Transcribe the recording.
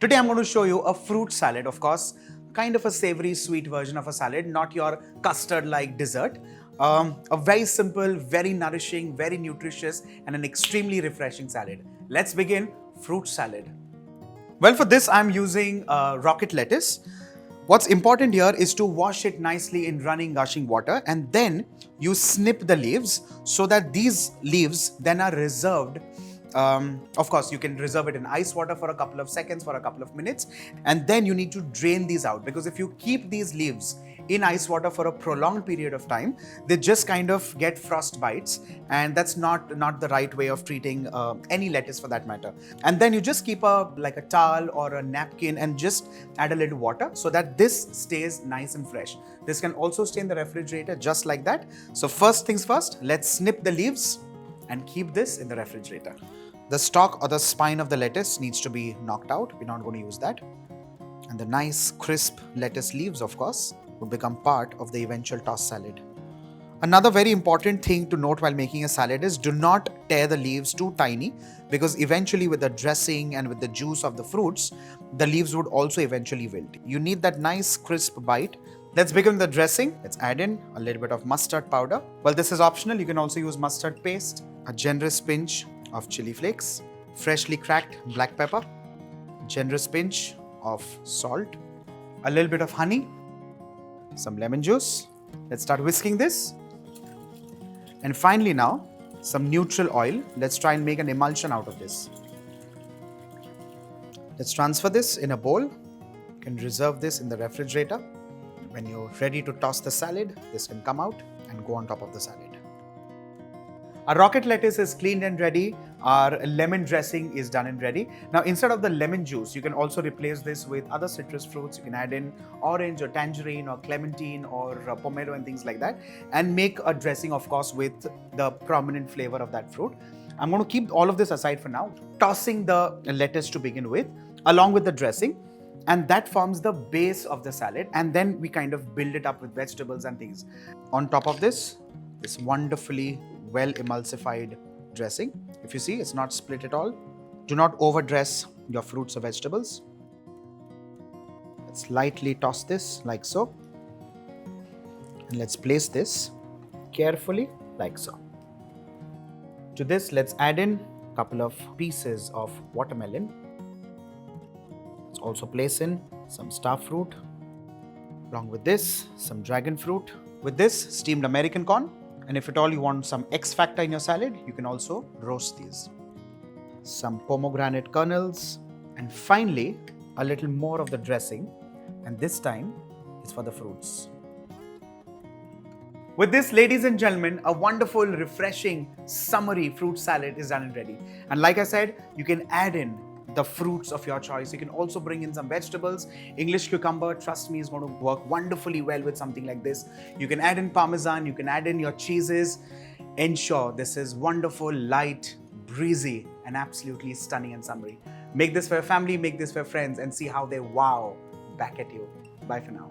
Today I'm going to show you a fruit salad, of course, kind of a savory sweet version of a salad, not your custard-like dessert. A very simple, very nourishing, very nutritious and an extremely refreshing salad. Let's begin fruit salad. Well, for this I'm using rocket lettuce. What's important here is to wash it nicely in running, gushing water, and then you snip the leaves so that these leaves then are reserved. Of course, you can reserve it in ice water for a couple of seconds, for a couple of minutes, and then you need to drain these out, because if you keep these leaves in ice water for a prolonged period of time, they just kind of get frost bites, and that's not the right way of treating any lettuce for that matter. And then you just keep a towel or a napkin and just add a little water so that this stays nice and fresh. This can also stay in the refrigerator just like that. So first things first, let's snip the leaves and keep this in the refrigerator. The stalk or the spine of the lettuce needs to be knocked out. We're not going to use that. And the nice crisp lettuce leaves, of course, will become part of the eventual tossed salad. Another very important thing to note while making a salad is do not tear the leaves too tiny, because eventually with the dressing and with the juice of the fruits, the leaves would also eventually wilt. You need that nice crisp bite. Let's begin the dressing. Let's add in a little bit of mustard powder. Well, this is optional. You can also use mustard paste, a generous pinch of chili flakes, freshly cracked black pepper, generous pinch of salt, a little bit of honey, some lemon juice. Let's start whisking this. And finally now, some neutral oil. Let's try and make an emulsion out of this. Let's transfer this in a bowl. You can reserve this in the refrigerator. When you're ready to toss the salad, this can come out and go on top of the salad. Our rocket lettuce is cleaned and ready. Our lemon dressing is done and ready. Now, instead of the lemon juice, you can also replace this with other citrus fruits. You can add in orange or tangerine or clementine or pomelo and things like that, and make a dressing, of course, with the prominent flavor of that fruit. I'm going to keep all of this aside for now. Tossing the lettuce to begin with, along with the dressing, and that forms the base of the salad. And then we kind of build it up with vegetables and things. On top of this wonderfully well emulsified dressing. If you see, it's not split at all. Do not overdress your fruits or vegetables. Let's lightly toss this like so. And let's place this carefully like so. To this, let's add in a couple of pieces of watermelon. Let's also place in some star fruit. Along with this, some dragon fruit. With this, steamed American corn. And if at all you want some X factor in your salad, you can also roast these. Some pomegranate kernels. And finally, a little more of the dressing. And this time, it's for the fruits. With this, ladies and gentlemen, a wonderful, refreshing, summery fruit salad is done and ready. And like I said, you can add in the fruits of your choice. You can also bring in some vegetables. English cucumber, trust me, is going to work wonderfully well with something like this. You can add in parmesan, you can add in your cheeses. Ensure this is wonderful, light, breezy, and absolutely stunning and summery. Make this for your family, make this for your friends, and see how they wow back at you. Bye for now.